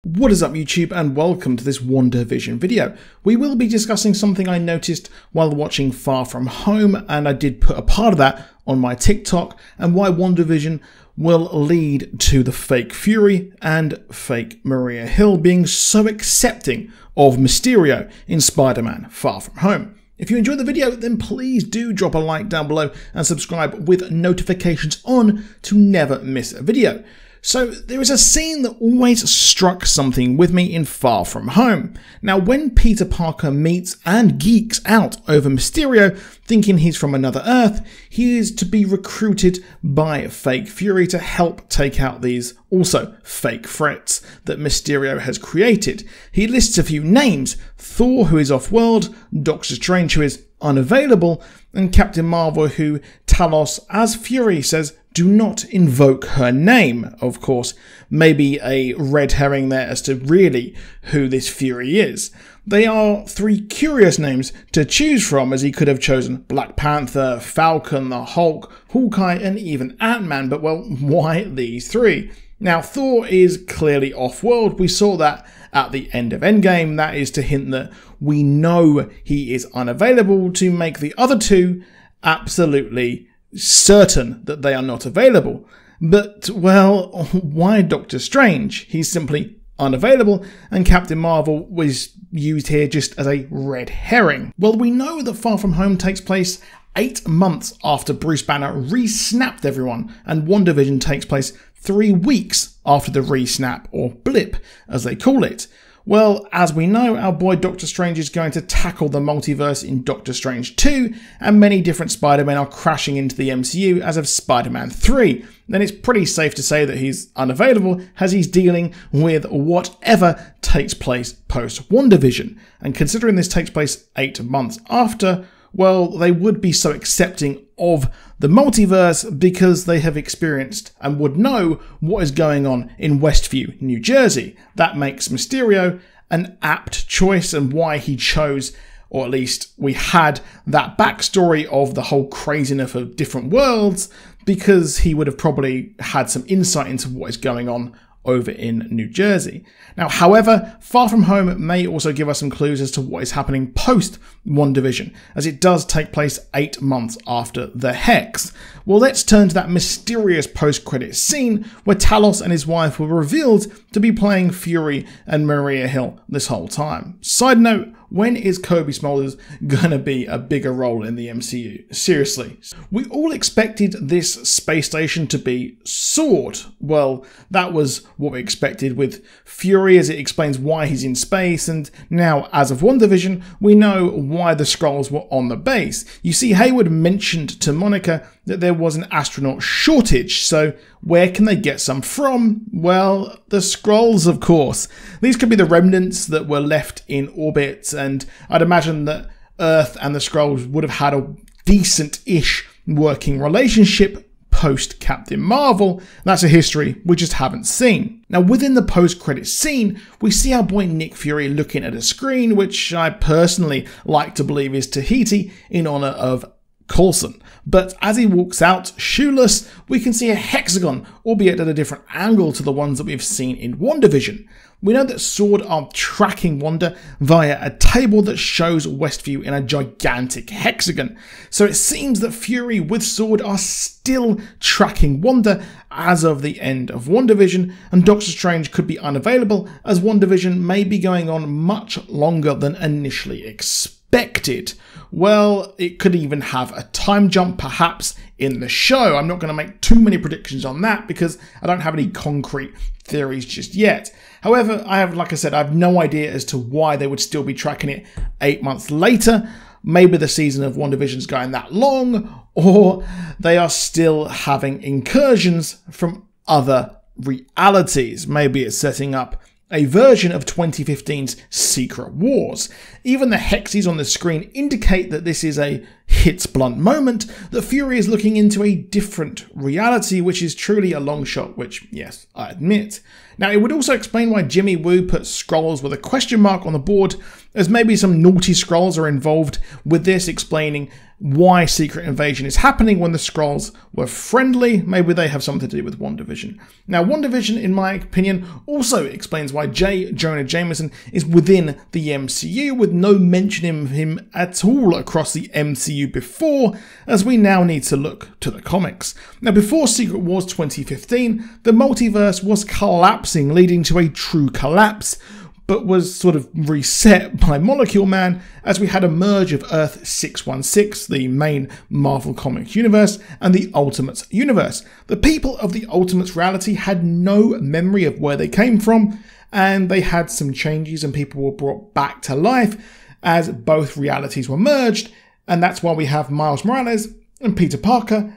What is up YouTube, and welcome to this Wandavision video. We will be discussing something I noticed while watching Far From Home, and I did put a part of that on my TikTok, and why Wandavision will lead to the fake Fury and fake Maria Hill being so accepting of Mysterio in Spider-Man Far From Home. If you enjoyed the video, then please do drop a like down below and subscribe with notifications on to never miss a video. So there is a scene that always struck something with me in Far From Home. Now, when Peter Parker meets and geeks out over Mysterio, thinking he's from another Earth, he is to be recruited by fake Fury to help take out these also fake threats that Mysterio has created. He lists a few names: Thor, who is off-world, Doctor Strange, who is unavailable, and Captain Marvel, who Talos, as Fury, says do not invoke her name. Of course, maybe a red herring there as to really who this Fury is. They are three curious names to choose from, as he could have chosen Black Panther, Falcon, the Hulk, Hawkeye, and even Ant-Man, but well, why these three? Now, Thor is clearly off-world. We saw that at the end of Endgame. That is to hint that we know he is unavailable, to make the other two absolutely certain that they are not available. But, well, why Doctor Strange? He's simply unavailable, and Captain Marvel was used here just as a red herring. Well, we know that Far From Home takes place 8 months after Bruce Banner re-snapped everyone, and Wandavision takes place 3 weeks after the re-snap, or blip as they call it. Well, as we know, our boy Doctor Strange is going to tackle the multiverse in Doctor Strange 2, and many different Spider-Men are crashing into the MCU as of Spider-Man 3. Then it's pretty safe to say that he's unavailable, as he's dealing with whatever takes place post-WandaVision. And considering this takes place 8 months after, well, they would be so accepting of the multiverse because they have experienced and would know what is going on in Westview, New Jersey. That makes Mysterio an apt choice, and why he chose, or at least we had that backstory of the whole craziness of different worlds, because he would have probably had some insight into what is going on over in New Jersey. Now, however, Far From Home may also give us some clues as to what is happening post WandaVision, as it does take place 8 months after the Hex. Well, let's turn to that mysterious post-credit scene where Talos and his wife were revealed to be playing Fury and Maria Hill this whole time. Side note, when is Kobe Smulders gonna be a bigger role in the MCU? Seriously. We all expected this space station to be SWORD. Well, that was what we expected with Fury, as it explains why he's in space, and now, as of WandaVision, we know why the Skrulls were on the base. You see, Hayward mentioned to Monica that there was an astronaut shortage, so where can they get some from? Well, the Skrulls, of course. These could be the remnants that were left in orbit, and I'd imagine that Earth and the Skrulls would have had a decent-ish working relationship post Captain Marvel. That's a history we just haven't seen. Now, within the post-credit scene, we see our boy Nick Fury looking at a screen, which I personally like to believe is Tahiti in honor of Coulson. But as he walks out shoeless, we can see a hexagon, albeit at a different angle to the ones that we've seen in WandaVision. We know that SWORD are tracking Wanda via a table that shows Westview in a gigantic hexagon. So it seems that Fury with SWORD are still tracking Wanda as of the end of WandaVision, and Doctor Strange could be unavailable, as WandaVision may be going on much longer than initially expected. Well, it could even have a time jump perhaps in the show. I'm not going to make too many predictions on that because I don't have any concrete theories just yet. However, like I said, I have no idea as to why they would still be tracking it 8 months later. Maybe the season of WandaVision's going that long, or they are still having incursions from other realities. Maybe it's setting up a version of 2015's Secret Wars. Even the hexes on the screen indicate that this is a hits blunt moment that Fury is looking into a different reality, which is truly a long shot, which, yes, I admit. Now, it would also explain why Jimmy Woo put Skrulls with a question mark on the board, as maybe some naughty Skrulls are involved with this, explaining why Secret Invasion is happening when the Skrulls were friendly. Maybe they have something to do with Wandavision. Now, Wandavision, in my opinion, also explains why Jonah Jameson is within the MCU, with no mention of him at all across the MCU before, as we now need to look to the comics. Now, before Secret Wars 2015, the multiverse was collapsing, leading to a true collapse, but was sort of reset by Molecule Man as we had a merge of Earth 616, the main Marvel Comics universe, and the Ultimates universe. The people of the Ultimates reality had no memory of where they came from, and they had some changes and people were brought back to life as both realities were merged, and that's why we have Miles Morales and Peter Parker,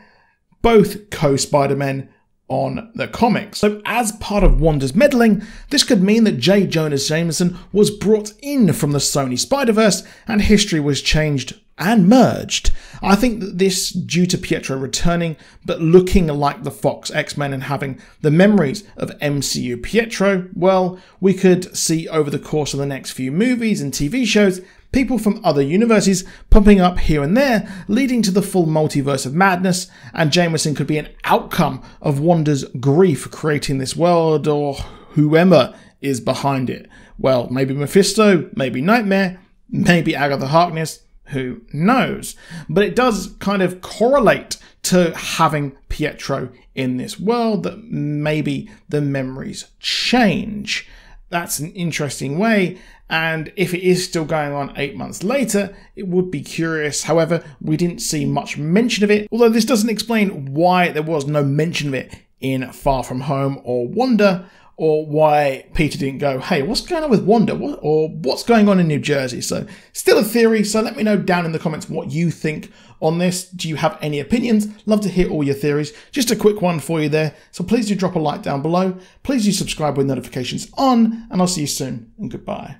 both co-Spider-Men on the comics. So as part of Wanda's meddling, this could mean that J. Jonah Jameson was brought in from the Sony Spider-Verse and history was changed and merged. I think that this, due to Pietro returning but looking like the Fox X-Men and having the memories of MCU Pietro, well, we could see over the course of the next few movies and TV shows people from other universes popping up here and there, leading to the full multiverse of madness, and Jameson could be an outcome of Wanda's grief creating this world, or whoever is behind it. Well, maybe Mephisto, maybe Nightmare, maybe Agatha Harkness, who knows? But it does kind of correlate to having Pietro in this world, that maybe the memories change. That's an interesting way, and if it is still going on 8 months later, it would be curious. However, we didn't see much mention of it, although this doesn't explain why there was no mention of it in Far From Home or Wanda, or why Peter didn't go, hey, what's going on with Wanda? Or what's going on in New Jersey? So still a theory, so let me know down in the comments what you think on this. Do you have any opinions? Love to hear all your theories. Just a quick one for you there, so please do drop a like down below. Please do subscribe with notifications on, and I'll see you soon, and goodbye.